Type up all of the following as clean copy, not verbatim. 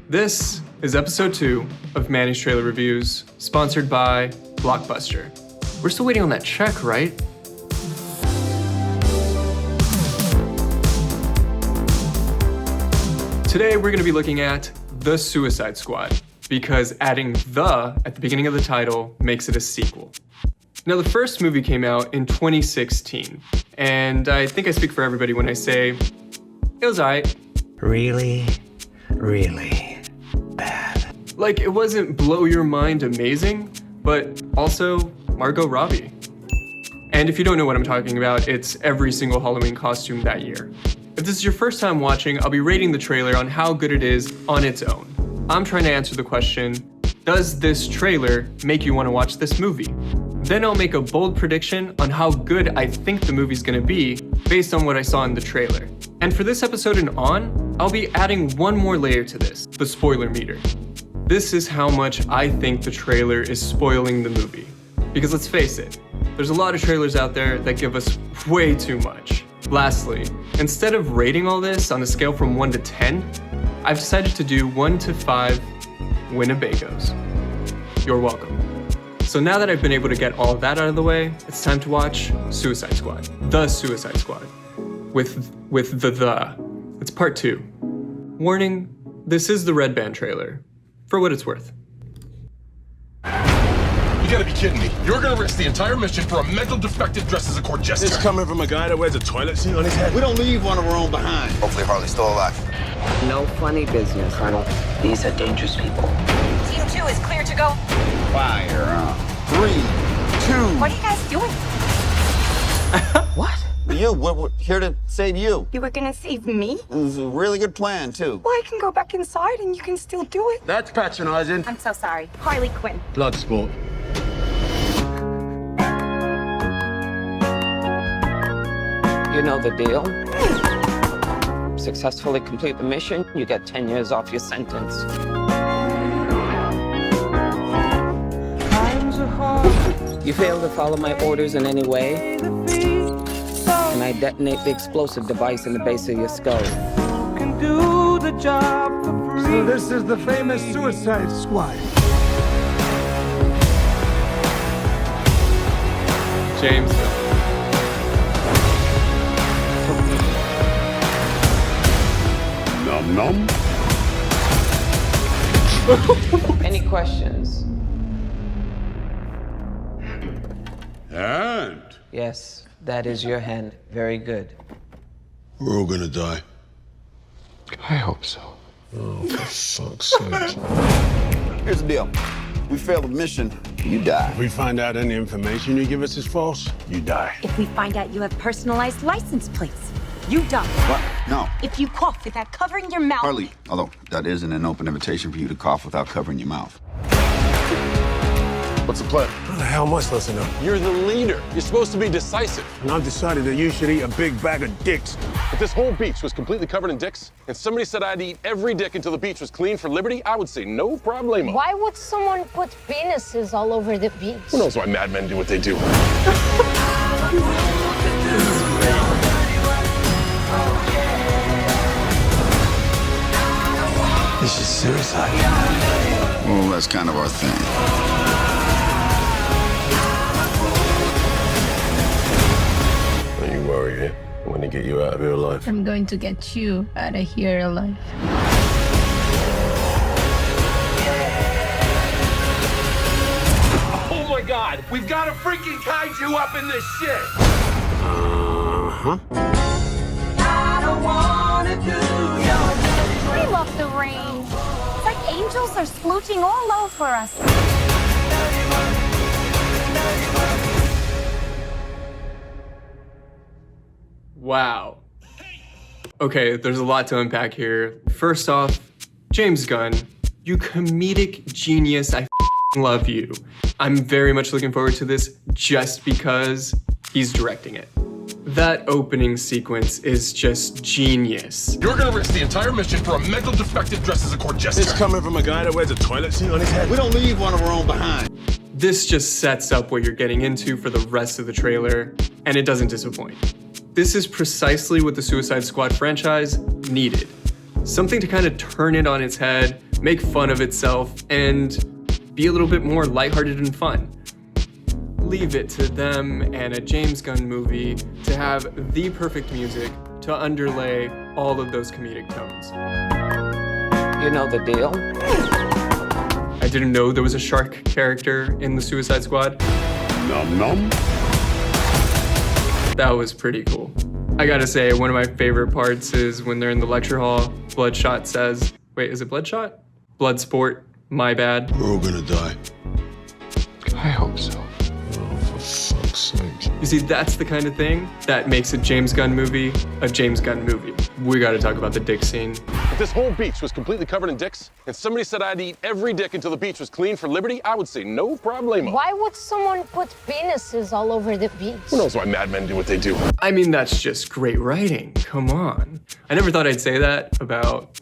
This is episode 2 of Manny's Trailer Reviews, sponsored by Blockbuster. We're still waiting on that check, right? Today we're going to be looking at The Suicide Squad, because adding "the" at the beginning of the title makes it a sequel. Now, the first movie came out in 2016, and I think I speak for everybody when I say it was alright. Really bad. Like, it wasn't blow your mind amazing, but also Margot Robbie. And if you don't know what I'm talking about, it's every single Halloween costume that year. If this is your first time watching, I'll be rating the trailer on how good it is on its own. I'm trying to answer the question, does this trailer make you want to watch this movie? Then I'll make a bold prediction on how good I think the movie's gonna be based on what I saw in the trailer. And for this episode and on, I'll be adding one more layer to this, the spoiler meter. This is how much I think the trailer is spoiling the movie. Because let's face it, there's a lot of trailers out there that give us way too much. Lastly, instead of rating all this on a scale from 1 to 10, I've decided to do 1 to 5 Winnebagos. You're welcome. So now that I've been able to get all of that out of the way, it's time to watch Suicide Squad. The Suicide Squad. With the. It's part 2. Warning, this is the red band trailer. For what it's worth. You gotta be kidding me. You're gonna risk the entire mission for a mental defective dressed as a court jester. It's coming from a guy that wears a toilet seat on his head. We don't leave one of our own behind. Hopefully Harley's still alive. No funny business, Colonel. These are dangerous people. Team 2 is clear to go. Fire on 3, 2. What are you guys doing? What? We're here to save you. You were gonna save me? It was a really good plan, too. Well, I can go back inside and you can still do it. That's patronizing. I'm so sorry. Harley Quinn. Blood sport. You know the deal. Successfully complete the mission, you get 10 years off your sentence. You fail to follow my orders in any way, and I detonate the explosive device in the base of your skull. So this is the famous Suicide Squad. James. Num num. Any questions? And Yes, that is your hand. Very good. we're all gonna die. I hope so. Oh, for fuck's sake. Here's the deal. We fail the mission, you die. If we find out any information you give us is false, you die. If we find out you have personalized license plates, you die. What? No. If you cough without covering your mouth. Harley, although that isn't an open invitation for you to cough without covering your mouth. What's the plan? How the hell am I supposed to know? You're the leader. You're supposed to be decisive. And I've decided that you should eat a big bag of dicks. If this whole beach was completely covered in dicks, and somebody said I had to eat every dick until the beach was clean for liberty, I would say no problemo. Why would someone put penises all over the beach? Who knows why madmen do what they do? This is suicide. Well, that's kind of our thing. Don't you worry, eh? I'm gonna get you out of here alive. I'm going to get you out of here alive. Oh my God! We've got a freaking kaiju up in this shit! Uh-huh. We love the rain. It's like angels are splooching all over us. Wow. Okay, there's a lot to unpack here. First off, James Gunn, you comedic genius, I love you. I'm very much looking forward to this just because he's directing it. That opening sequence is just genius. You're gonna risk the entire mission for a mental defective dressed as a court jester. It's coming from a guy that wears a toilet seat on his head. We don't leave one of our own behind. This just sets up what you're getting into for the rest of the trailer, and it doesn't disappoint. This is precisely what the Suicide Squad franchise needed. Something to kind of turn it on its head, make fun of itself, and be a little bit more lighthearted and fun. Leave it to them and a James Gunn movie to have the perfect music to underlay all of those comedic tones. You know the deal. I didn't know there was a shark character in the Suicide Squad. Nom nom. That was pretty cool. I gotta say, one of my favorite parts is when they're in the lecture hall, Bloodshot says, wait, is it Bloodshot? Bloodsport, my bad. We're all gonna die. I hope so. Oh, for fuck's sake. You see, that's the kind of thing that makes a James Gunn movie a James Gunn movie. We gotta talk about the dick scene. If this whole beach was completely covered in dicks, and somebody said I had to eat every dick until the beach was clean for liberty, I would say no problemo. Why would someone put penises all over the beach? Who knows why madmen do what they do? I mean, that's just great writing. Come on. I never thought I'd say that about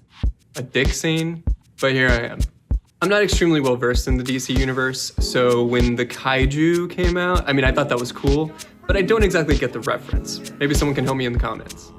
a dick scene, but here I am. I'm not extremely well versed in the DC universe, so when the kaiju came out, I mean, I thought that was cool, but I don't exactly get the reference. Maybe someone can help me in the comments.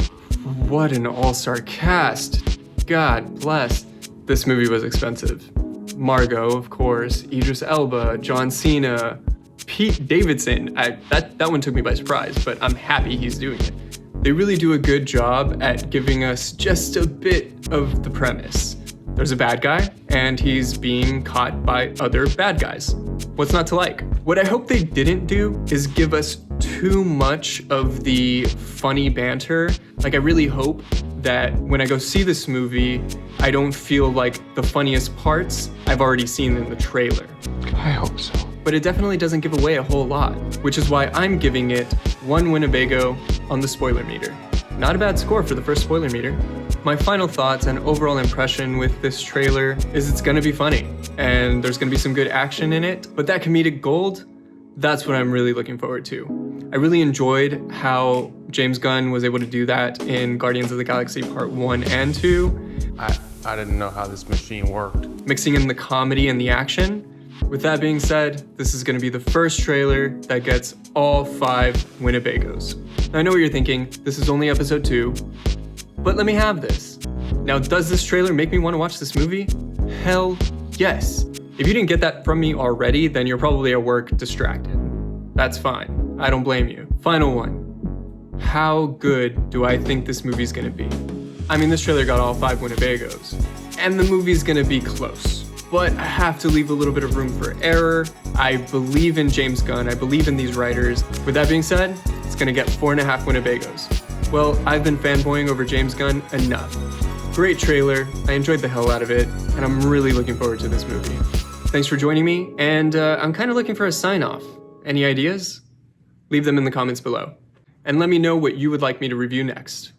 What an all-star cast. God bless. This movie was expensive. Margot, of course, Idris Elba, John Cena, Pete Davidson. That one took me by surprise, but I'm happy he's doing it. They really do a good job at giving us just a bit of the premise. There's a bad guy, and he's being caught by other bad guys. What's not to like? What I hope they didn't do is give us too much of the funny banter. Like, I really hope that when I go see this movie, I don't feel like the funniest parts I've already seen in the trailer. I hope so. But it definitely doesn't give away a whole lot, which is why I'm giving it 1 Winnebago on the spoiler meter. Not a bad score for the first spoiler meter. My final thoughts and overall impression with this trailer is it's gonna be funny, and there's gonna be some good action in it, but that comedic gold, that's what I'm really looking forward to. I really enjoyed how James Gunn was able to do that in Guardians of the Galaxy Part 1 and 2. I didn't know how this machine worked. Mixing in the comedy and the action. With that being said, this is gonna be the first trailer that gets all 5 Winnebagos. Now, I know what you're thinking, this is only episode 2, but let me have this. Now, does this trailer make me wanna watch this movie? Hell yes. If you didn't get that from me already, then you're probably at work distracted. That's fine, I don't blame you. Final one, how good do I think this movie's gonna be? I mean, this trailer got all 5 Winnebagos, and the movie's gonna be close. But I have to leave a little bit of room for error. I believe in James Gunn, I believe in these writers. With that being said, it's gonna get 4.5 Winnebagos. Well, I've been fanboying over James Gunn enough. Great trailer, I enjoyed the hell out of it, and I'm really looking forward to this movie. Thanks for joining me, and I'm kind of looking for a sign-off. Any ideas? Leave them in the comments below. And let me know what you would like me to review next.